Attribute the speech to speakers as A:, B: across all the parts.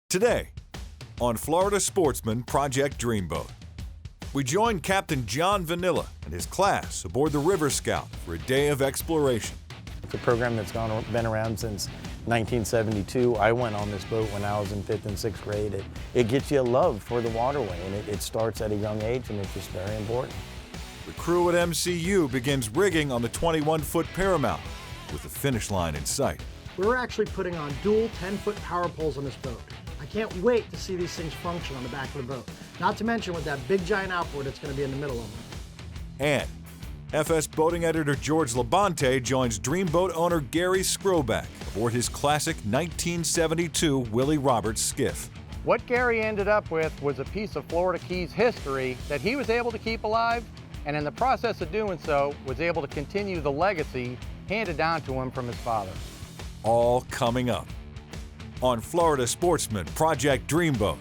A: Today, on Florida Sportsman Project Dreamboat, we join Captain John Vanilla and his class aboard the River Scout for a day of exploration.
B: It's a program that's been around since 1972. I went on this boat when I was in 5th and 6th grade. It gets you a love for the waterway, and it starts at a young age, and it's just very important.
A: The crew at MCU begins rigging on the 21-foot Paramount with the finish line in sight.
C: We're actually putting on dual 10-foot power poles on this boat. I can't wait to see these things function on the back of the boat. Not to mention with that big giant outboard that's going to be in the middle of them.
A: And FS boating editor George Labonte joins Dreamboat owner Gary Skrobeck aboard his classic 1972 Willy Roberts Skiff.
D: What Gary ended up with was a piece of Florida Keys history that he was able to keep alive, and in the process of doing so, was able to continue the legacy handed down to him from his father.
A: All coming up on Florida Sportsman Project Dreamboat.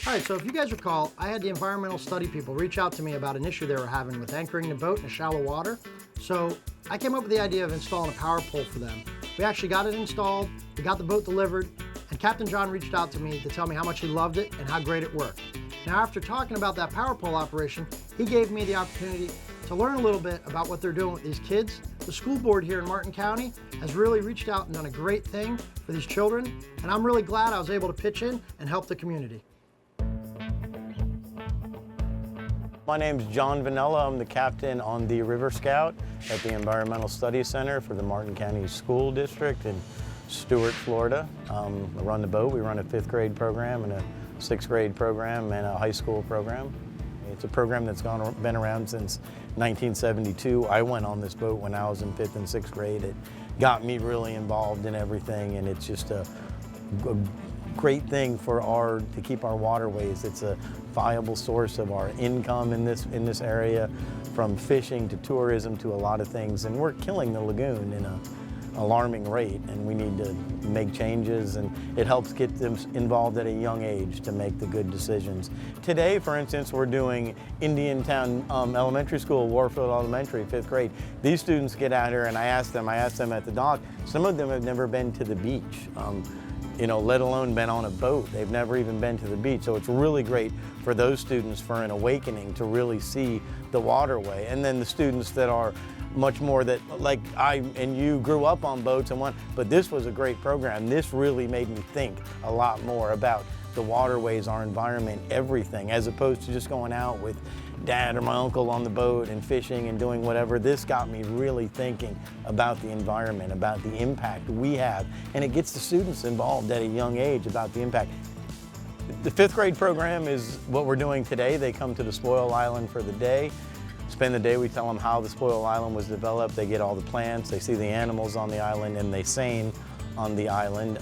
C: All right, so if you guys recall, I had the environmental study people reach out to me about an issue they were having with anchoring the boat in shallow water. So I came up with the idea of installing a power pole for them. We actually got it installed, we got the boat delivered, and Captain John reached out to me to tell me how much he loved it and how great it worked. Now, after talking about that power pole operation, he gave me the opportunity to learn a little bit about what they're doing with these kids. The school board here in Martin County has really reached out and done a great thing for these children, and I'm really glad I was able to pitch in and help the community.
B: My name's John Vanilla. I'm the captain on the River Scout at the Environmental Studies Center for the Martin County School District in Stuart, Florida. I run the boat. We run a 5th grade program and a 6th grade program and a high school program. It's a program that's been around since 1972. I went on this boat when I was in 5th and 6th grade. It got me really involved in everything, and it's just a great thing for to keep our waterways. It's a viable source of our income in this area, from fishing to tourism to a lot of things, and we're killing the lagoon in an alarming rate, and we need to make changes, and it helps get them involved at a young age to make the good decisions. Today, for instance, we're doing Indiantown Elementary School, Warfield Elementary, 5th grade. These students get out here, and I asked them at the dock, some of them have never been to the beach. Let alone been on a boat. They've never even been to the beach. So it's really great for those students for an awakening to really see the waterway. And then the students that are much more that, like I and you, grew up on boats and but this was a great program. This really made me think a lot more about the waterways, our environment, everything, as opposed to just going out with Dad or my uncle on the boat and fishing and doing whatever. This got me really thinking about the environment, about the impact we have, and it gets the students involved at a young age about the impact. The 5th grade program is what we're doing today. They come to the Spoil Island for the day, spend the day. We tell them how the Spoil Island was developed. They get all the plants, they see the animals on the island, and they seine on the island.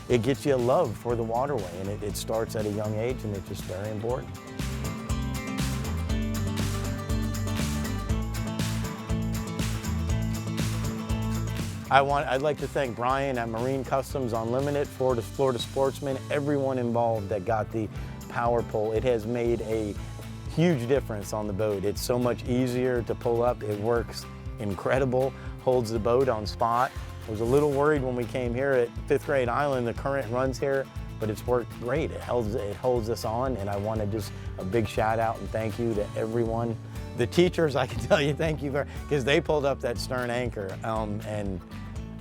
B: It gets you a love for the waterway, and it starts at a young age, and it's just very important. I'd like to thank Brian at Marine Customs Unlimited, Florida Sportsman, everyone involved that got the power pole. It has made a huge difference on the boat. It's so much easier to pull up. It works incredible, holds the boat on spot. I was a little worried when we came here at 5th grade island. The current runs here, but it's worked great. It holds us on, and I want to just a big shout out and thank you to everyone. The teachers, I can tell you thank you because they pulled up that stern anchor, and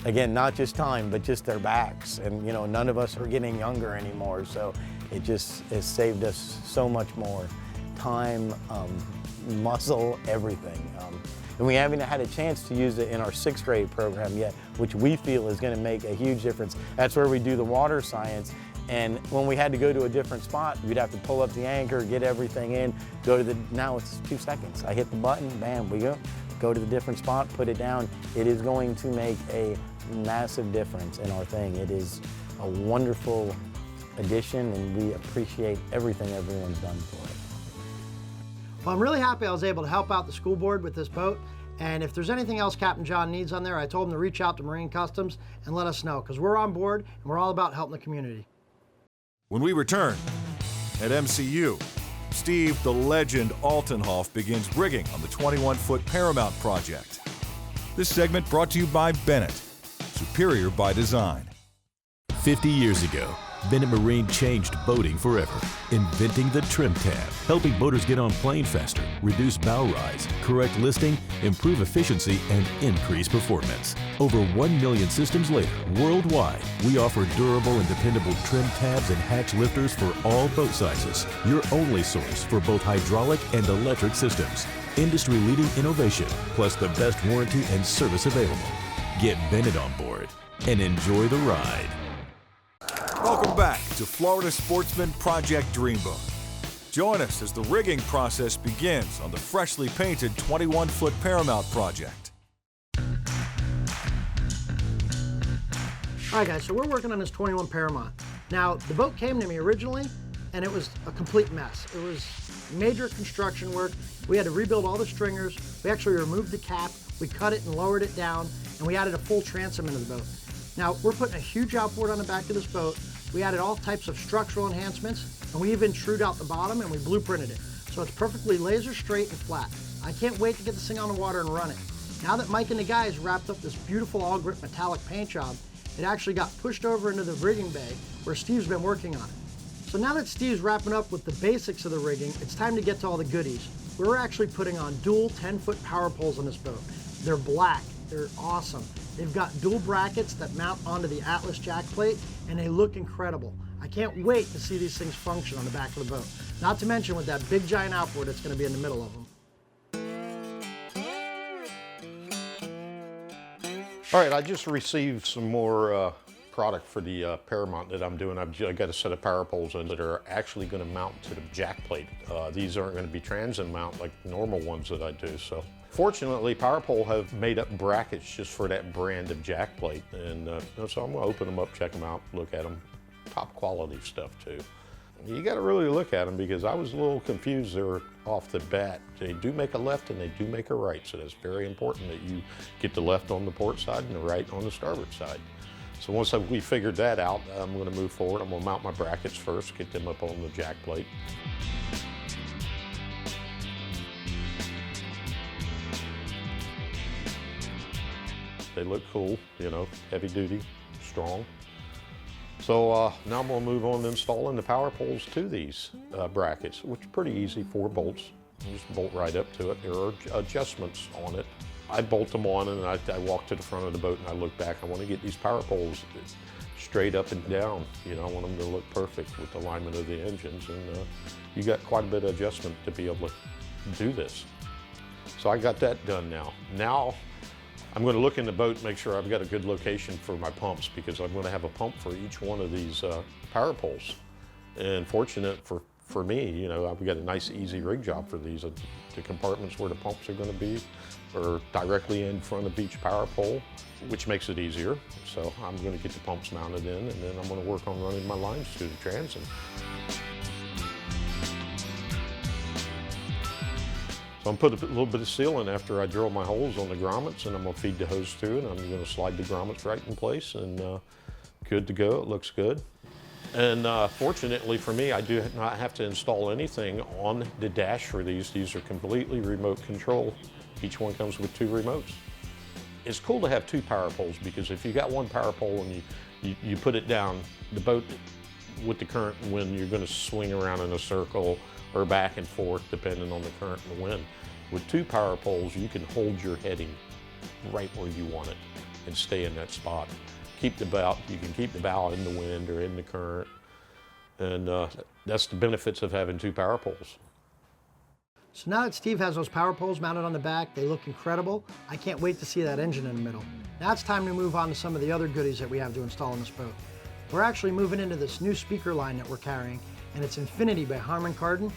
B: again, not just time, but just their backs. And none of us are getting younger anymore, so it just has saved us so much more time, muscle, everything. And we haven't had a chance to use it in our 6th grade program yet, which we feel is going to make a huge difference. That's where we do the water science. And when we had to go to a different spot, we'd have to pull up the anchor, get everything in, go to the, now it's 2 seconds. I hit the button, bam, we go to the different spot, put it down. It is going to make a massive difference in our thing. It is a wonderful addition, and we appreciate everything everyone's done for it.
C: Well, I'm really happy I was able to help out the school board with this boat. And if there's anything else Captain John needs on there, I told him to reach out to Marine Customs and let us know, because we're on board and we're all about helping the community.
A: When we return, at MCU, Steve the Legend Altenhoff begins rigging on the 21-foot Paramount project. This segment brought to you by Bennett, superior by design.
E: 50 years ago, Bennett Marine changed boating forever, inventing the trim tab, helping boaters get on plane faster, reduce bow rise, correct listing, improve efficiency, and increase performance. Over 1 million systems later, worldwide, we offer durable and dependable trim tabs and hatch lifters for all boat sizes. Your only source for both hydraulic and electric systems. Industry-leading innovation, plus the best warranty and service available. Get Bennett on board and enjoy the ride.
A: Welcome back to Florida Sportsman Project Dreamboat. Join us as the rigging process begins on the freshly painted 21-foot Paramount project.
C: All right, guys, so we're working on this 21 Paramount. Now, the boat came to me originally, and it was a complete mess. It was major construction work. We had to rebuild all the stringers. We actually removed the cap. We cut it and lowered it down, and we added a full transom into the boat. Now, we're putting a huge outboard on the back of this boat. We added all types of structural enhancements, and we even trued out the bottom and we blueprinted it. So it's perfectly laser straight and flat. I can't wait to get this thing on the water and run it. Now that Mike and the guys wrapped up this beautiful all-grip metallic paint job, it actually got pushed over into the rigging bay where Steve's been working on it. So now that Steve's wrapping up with the basics of the rigging, it's time to get to all the goodies. We're actually putting on dual 10-foot power poles on this boat. They're black, they're awesome. They've got dual brackets that mount onto the Atlas jack plate, and they look incredible. I can't wait to see these things function on the back of the boat. Not to mention with that big giant outboard that's going to be in the middle of them.
F: All right, I just received some more product for the Paramount that I'm doing. I've got a set of power poles in that are actually going to mount to the jack plate. These aren't going to be transit mount like normal ones that I do. So fortunately, Power Pole have made up brackets just for that brand of jack plate. And so I'm going to open them up, check them out, look at them. Top quality stuff too. You got to really look at them because I was a little confused there off the bat. They do make a left and they do make a right, so that's very important that you get the left on the port side and the right on the starboard side. So once we figured that out, I'm going to move forward. I'm going to mount my brackets first, get them up on the jack plate. They look cool, you know, heavy duty, strong. So now I'm going to move on to installing the power poles to these brackets, which is pretty easy, 4 bolts. You just bolt right up to it. There are adjustments on it. I bolt them on and I walk to the front of the boat and I look back. I want to get these power poles straight up and down. You know, I want them to look perfect with the alignment of the engines. And you got quite a bit of adjustment to be able to do this. So I got that done now. Now I'm going to look in the boat and make sure I've got a good location for my pumps because I'm going to have a pump for each one of these power poles. And fortunate for me, you know, I've got a nice easy rig job for these. The compartments where the pumps are going to be are directly in front of each power pole, which makes it easier. So I'm going to get the pumps mounted in and then I'm going to work on running my lines through the transom. So I'm going to put a little bit of seal in after I drill my holes on the grommets and I'm going to feed the hose through and I'm going to slide the grommets right in place and good to go. It looks good. And fortunately for me, I do not have to install anything on the dash for these. These are completely remote control. Each one comes with 2 remotes. It's cool to have 2 power poles because if you got 1 power pole and you put it down, the boat with the current and wind, you're going to swing around in a circle or back and forth depending on the current and the wind. With 2 power poles, you can hold your heading right where you want it and stay in that spot. You can keep the bow in the wind or in the current, and that's the benefits of having 2 power poles.
C: So now that Steve has those power poles mounted on the back, they look incredible. I can't wait to see that engine in the middle. Now it's time to move on to some of the other goodies that we have to install in this boat. We're actually moving into this new speaker line that we're carrying, and it's Infinity by Harman Kardon.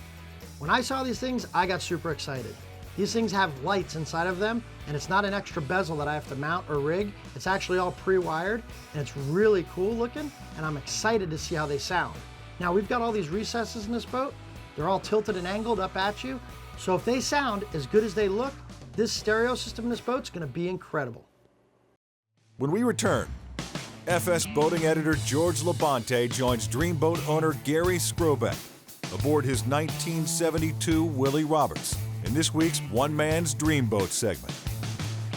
C: When I saw these things, I got super excited. These things have lights inside of them, and it's not an extra bezel that I have to mount or rig. It's actually all pre-wired, and it's really cool looking, and I'm excited to see how they sound. Now, we've got all these recesses in this boat. They're all tilted and angled up at you. So if they sound as good as they look, this stereo system in this boat's gonna be incredible.
A: When we return, FS boating editor George Labonte joins Dreamboat owner Gary Skrobeck aboard his 1972 Willy Roberts in this week's One Man's Dreamboat segment.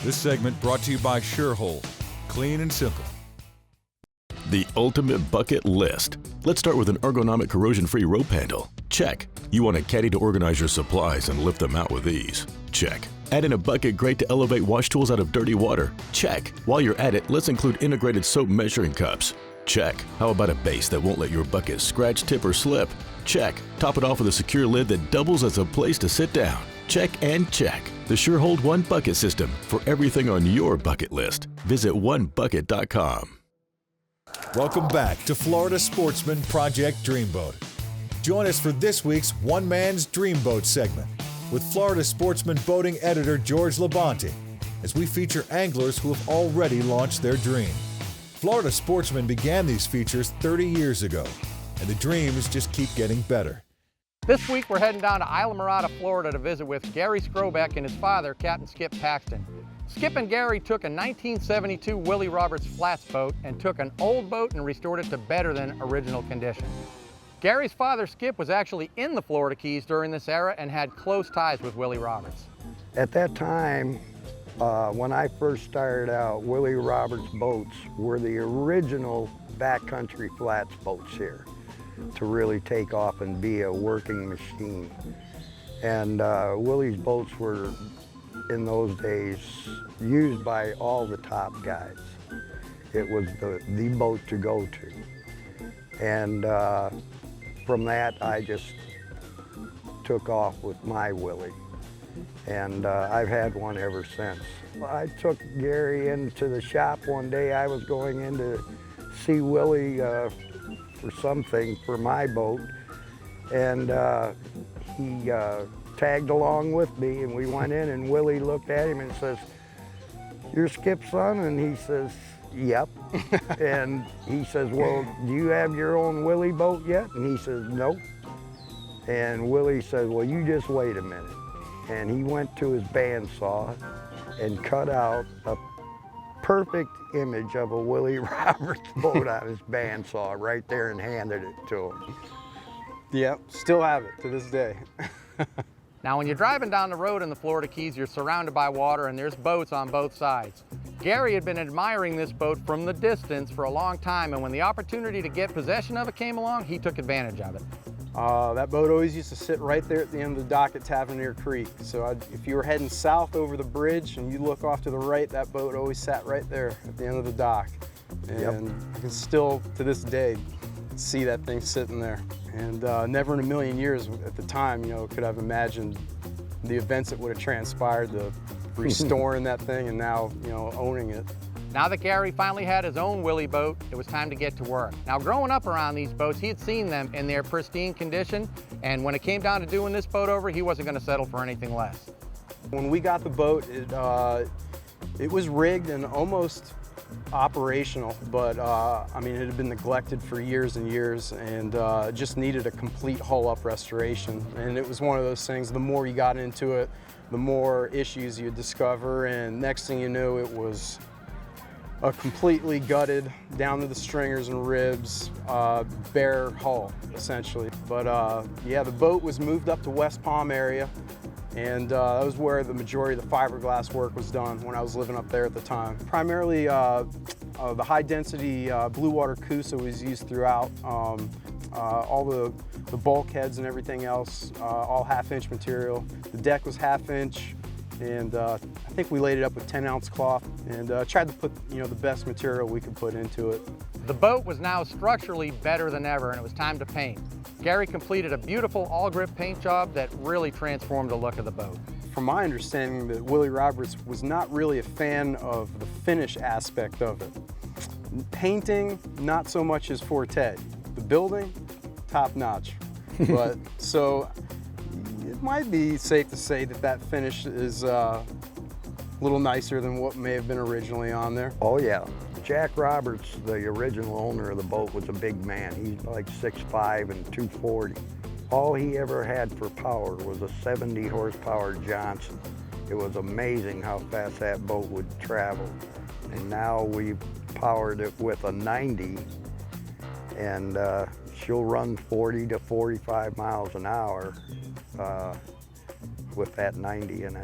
A: This segment brought to you by Surehold. Clean and simple.
E: The ultimate bucket list. Let's start with an ergonomic corrosion-free rope handle. Check. You want a caddy to organize your supplies and lift them out with ease. Check. Add in a bucket grate to elevate wash tools out of dirty water. Check. While you're at it, let's include integrated soap measuring cups. Check. How about a base that won't let your bucket scratch, tip, or slip? Check. Top it off with a secure lid that doubles as a place to sit down. Check and check. The Surehold One Bucket System for everything on your bucket list. Visit onebucket.com.
A: Welcome back to Florida Sportsman Project Dreamboat. Join us for this week's One Man's Dreamboat segment with Florida Sportsman boating editor George Labonte as we feature anglers who have already launched their dream. Florida Sportsman began these features 30 years ago, and the dreams just keep getting better.
D: This week we're heading down to Islamorada, Florida to visit with Gary Skrobeck and his father, Captain Skip Paxton. Skip and Gary took a 1972 Willy Roberts flats boat and took an old boat and restored it to better than original condition. Gary's father, Skip, was actually in the Florida Keys during this era and had close ties with Willy Roberts.
G: At that time, when I first started out, Willy Roberts boats were the original backcountry flats boats here to really take off and be a working machine. And Willy's boats were, in those days, used by all the top guys. It was the boat to go to. And from that, I just took off with my Willy. And I've had one ever since. I took Gary into the shop one day. I was going in to see Willy for something for my boat. And he tagged along with me, and we went in, and Willy looked at him and says, "You're Skip's son?" And he says, "Yep." And he says, "Well, do you have your own Willy boat yet?" And he says, "Nope." And Willy said, "Well, you just wait a minute." And he went to his bandsaw and cut out a perfect image of a Willy Roberts boat on his bandsaw right there and handed it to him.
H: Yep, still have it to this day.
D: Now, when you're driving down the road in the Florida Keys, you're surrounded by water and there's boats on both sides. Gary had been admiring this boat from the distance for a long time, and when the opportunity to get possession of it came along, he took advantage of it.
H: That boat always used to sit right there at the end of the dock at Tavernier Creek. So if you were heading south over the bridge and you look off to the right, that boat always sat right there at the end of the dock. And I can still, to this day, see that thing sitting there. And never in a million years at the time, could have imagined the events that would have transpired, the restoring that thing and now, owning it.
D: Now that Gary finally had his own Willy boat, it was time to get to work. Now, growing up around these boats, he had seen them in their pristine condition, and when it came down to doing this boat over, he wasn't going to settle for anything less.
H: When we got the boat, it was rigged and almost operational, but I mean, it had been neglected for years and years, and just needed a complete hull-up restoration. And it was one of those things, the more you got into it, the more issues you'd discover, and next thing you knew, it was a completely gutted, down to the stringers and ribs, bare hull, essentially. But yeah, the boat was moved up to West Palm area, and that was where the majority of the fiberglass work was done when I was living up there at the time. Primarily, the high-density blue water Coosa was used throughout. All the bulkheads and everything else, all half-inch material. The deck was half-inch, and I think we laid it up with 10-ounce cloth and tried to put the best material we could put into it.
D: The boat was now structurally better than ever, and it was time to paint. Gary completed a beautiful all-grip paint job that really transformed the look of the boat.
H: From my understanding, that Willy Roberts was not really a fan of the finish aspect of it. Painting, not so much his forte. The building, top notch. But so it might be safe to say that that finish is a little nicer than what may have been originally on there.
G: Oh yeah. Jack Roberts, the original owner of the boat, was a big man. He's like 6'5" and 240. All he ever had for power was a 70 horsepower Johnson. It was amazing how fast that boat would travel. And now we've powered it with a 90, and she'll run 40 to 45 miles an hour with that 90, and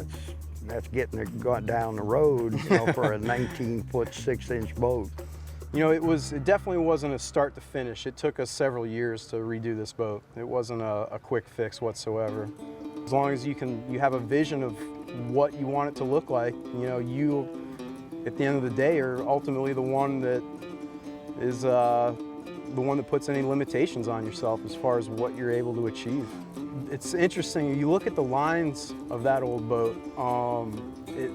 G: that's getting it got down the road, you know, for a 19-foot 6-inch boat.
H: You know, it definitely wasn't a start to finish. It took us several years to redo this boat. It wasn't a quick fix whatsoever. As long as you have a vision of what you want it to look like, you know, you, at the end of the day, are ultimately the one that is the one that puts any limitations on yourself as far as what you're able to achieve. It's interesting, you look at the lines of that old boat,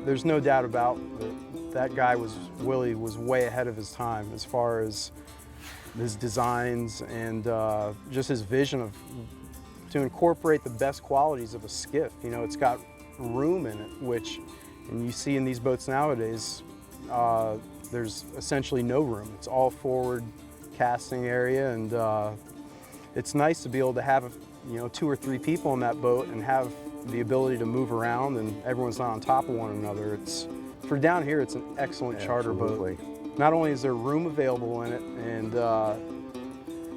H: there's no doubt about that guy Willy was way ahead of his time as far as his designs and just his vision to incorporate the best qualities of a skiff. You know, it's got room in it, and you see in these boats nowadays, there's essentially no room. It's all forward casting area, and it's nice to be able to have, you know, 2 or 3 people in that boat and have the ability to move around and everyone's not on top of one another. For down here, it's an excellent charter boat. Not only is there room available in it, and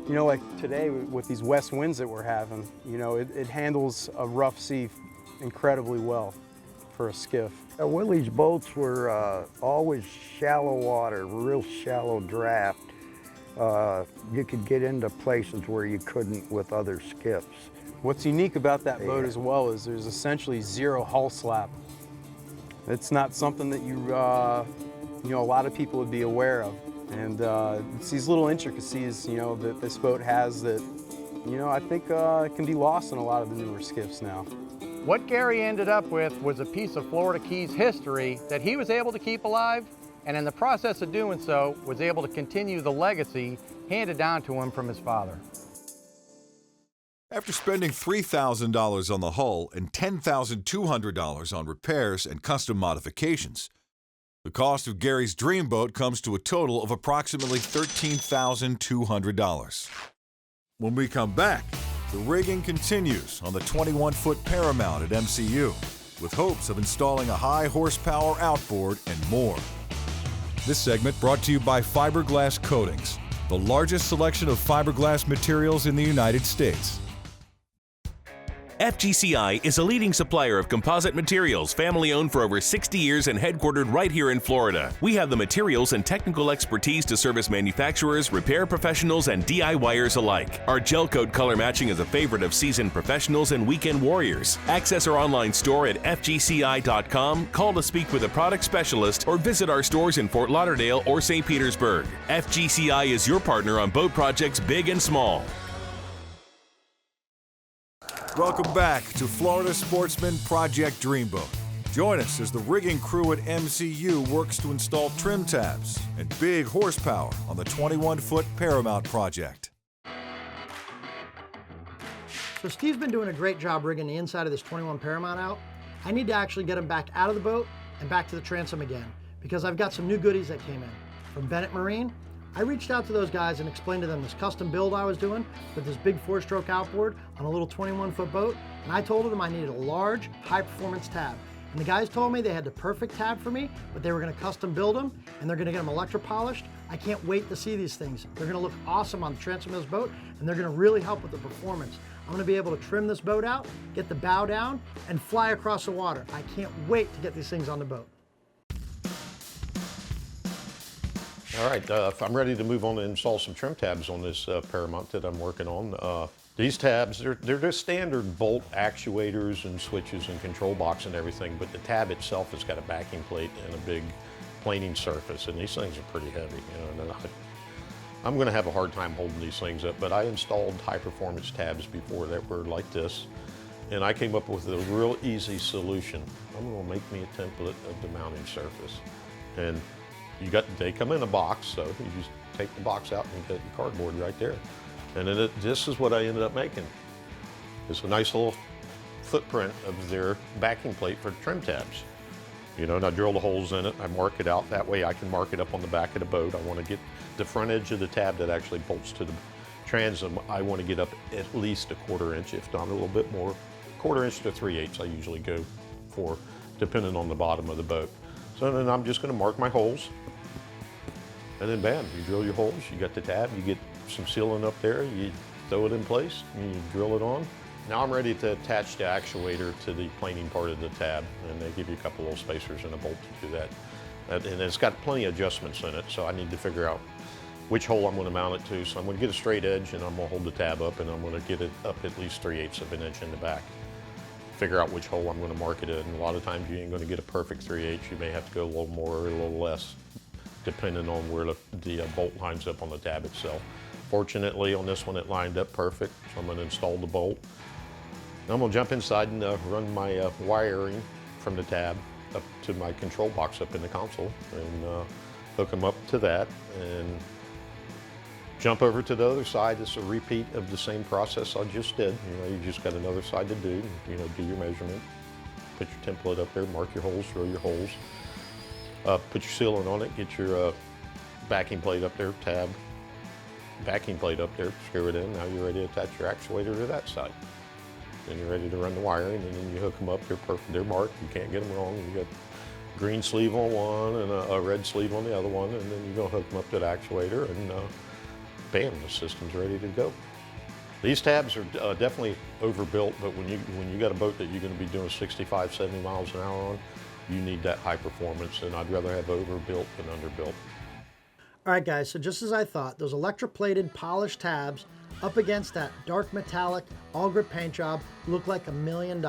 H: you know, like today with these west winds that we're having, you know, it handles a rough sea incredibly well for a skiff.
G: Willy's boats were always shallow water, real shallow draft. You could get into places where you couldn't with other skiffs.
H: What's unique about that boat as well is there's essentially 0 hull slap. It's not something that you know, a lot of people would be aware of. And it's these little intricacies, you know, that this boat has that, you know, I think can be lost in a lot of the newer skiffs now.
D: What Gary ended up with was a piece of Florida Keys history that he was able to keep alive, and in the process of doing so, was able to continue the legacy handed down to him from his father.
A: After spending $3,000 on the hull and $10,200 on repairs and custom modifications, the cost of Gary's Dreamboat comes to a total of approximately $13,200. When we come back, the rigging continues on the 21-foot Paramount at MCU, with hopes of installing a high horsepower outboard and more. This segment brought to you by Fiberglass Coatings, the largest selection of fiberglass materials in the United States.
I: FGCI is a leading supplier of composite materials, family-owned for over 60 years and headquartered right here in Florida. We have the materials and technical expertise to service manufacturers, repair professionals, and DIYers alike. Our gel coat color matching is a favorite of seasoned professionals and weekend warriors. Access our online store at fgci.com, call to speak with a product specialist, or visit our stores in Fort Lauderdale or St. Petersburg. FGCI is your partner on boat projects big and small.
A: Welcome back to Florida Sportsman Project Dreamboat. Join us as the rigging crew at MCU works to install trim tabs and big horsepower on the 21-foot Paramount project.
C: So Steve's been doing a great job rigging the inside of this 21 Paramount out. I need to actually get him back out of the boat and back to the transom again, because I've got some new goodies that came in. From Bennett Marine, I reached out to those guys and explained to them this custom build I was doing with this big 4-stroke outboard on a little 21-foot boat, and I told them I needed a large, high-performance tab. And the guys told me they had the perfect tab for me, but they were going to custom build them, and they're going to get them electro-polished. I can't wait to see these things. They're going to look awesome on the transom of this boat, and they're going to really help with the performance. I'm going to be able to trim this boat out, get the bow down, and fly across the water. I can't wait to get these things on the boat.
F: All right, I'm ready to move on and install some trim tabs on this Paramount that I'm working on. These tabs, they're just standard bolt actuators and switches and control box and everything, but the tab itself has got a backing plate and a big planing surface, and these things are pretty heavy. You know, and I'm going to have a hard time holding these things up, but I installed high-performance tabs before that were like this, and I came up with a real easy solution. I'm going to make me a template of the mounting surface. And they come in a box, so you just take the box out and get your cardboard right there. And then this is what I ended up making. It's a nice little footprint of their backing plate for the trim tabs. You know, and I drill the holes in it, I mark it out, that way I can mark it up on the back of the boat. I want to get the front edge of the tab that actually bolts to the transom, I want to get up at least 1/4 inch, if not a little bit more. 1/4 inch to 3/8 I usually go for, depending on the bottom of the boat. So then I'm just going to mark my holes, and then bam, you drill your holes, you got the tab, you get some sealant up there, you throw it in place, and you drill it on. Now I'm ready to attach the actuator to the planing part of the tab, and they give you a couple little spacers and a bolt to do that. And it's got plenty of adjustments in it, so I need to figure out which hole I'm going to mount it to. So I'm going to get a straight edge, and I'm going to hold the tab up, and I'm going to get it up at least 3/8 of an inch in the back. Figure out which hole I'm going to mark it in. A lot of times you ain't going to get a perfect 3/8. You may have to go a little more or a little less, depending on where the bolt lines up on the tab itself. Fortunately, on this one, it lined up perfect, so I'm going to install the bolt. Now I'm going to jump inside and run my wiring from the tab up to my control box up in the console, and hook them up to that, and jump over to the other side. It's a repeat of the same process I just did. You know, you just got another side to do. You know, do your measurement, put your template up there, mark your holes, drill your holes, put your sealant on it, get your backing plate up there, tab, backing plate up there, screw it in. Now you're ready to attach your actuator to that side. Then you're ready to run the wiring, and then you hook them up. They're perfect. They're marked. You can't get them wrong. You got green sleeve on one and a red sleeve on the other one, and then you're gonna hook them up to the actuator, and bam, the system's ready to go. These tabs are definitely overbuilt, but when you got a boat that you're going to be doing 65, 70 miles an hour on, you need that high performance, and I'd rather have overbuilt than underbuilt.
C: All right, guys, so just as I thought, those electroplated polished tabs up against that dark metallic all grip paint job look like $1 million.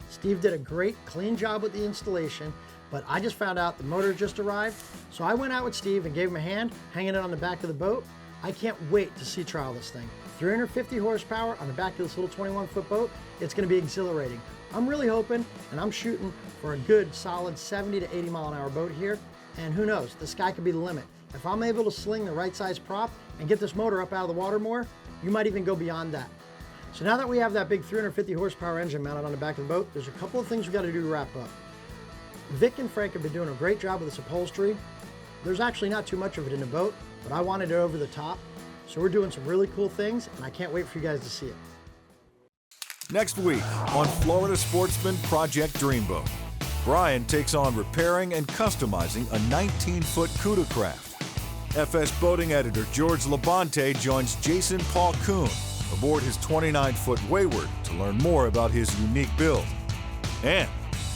C: Steve did a great clean job with the installation, but I just found out the motor just arrived, so I went out with Steve and gave him a hand hanging it on the back of the boat. I can't wait to sea trial this thing. 350 horsepower on the back of this little 21-foot boat. It's going to be exhilarating. I'm really hoping, and I'm shooting for a good solid 70 to 80 mile an hour boat here, and who knows, the sky could be the limit. If I'm able to sling the right size prop and get this motor up out of the water more, you might even go beyond that. So now that we have that big 350 horsepower engine mounted on the back of the boat, there's a couple of things we got to do to wrap up. Vic and Frank have been doing a great job with this upholstery. There's actually not too much of it in the boat, but I wanted it over the top. So we're doing some really cool things, and I can't wait for you guys to see it.
A: Next week on Florida Sportsman Project Dreamboat, Brian takes on repairing and customizing a 19-foot Cuda craft. FS boating editor George Labonte joins Jason Paul Kuhn aboard his 29-foot Wayward to learn more about his unique build. And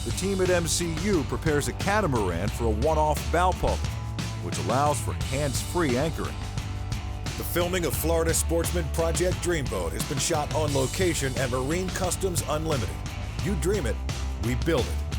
A: the team at MCU prepares a catamaran for a one-off bow pump, which allows for hands-free anchoring. The filming of Florida Sportsman Project Dreamboat has been shot on location at Marine Customs Unlimited. You dream it, we build it.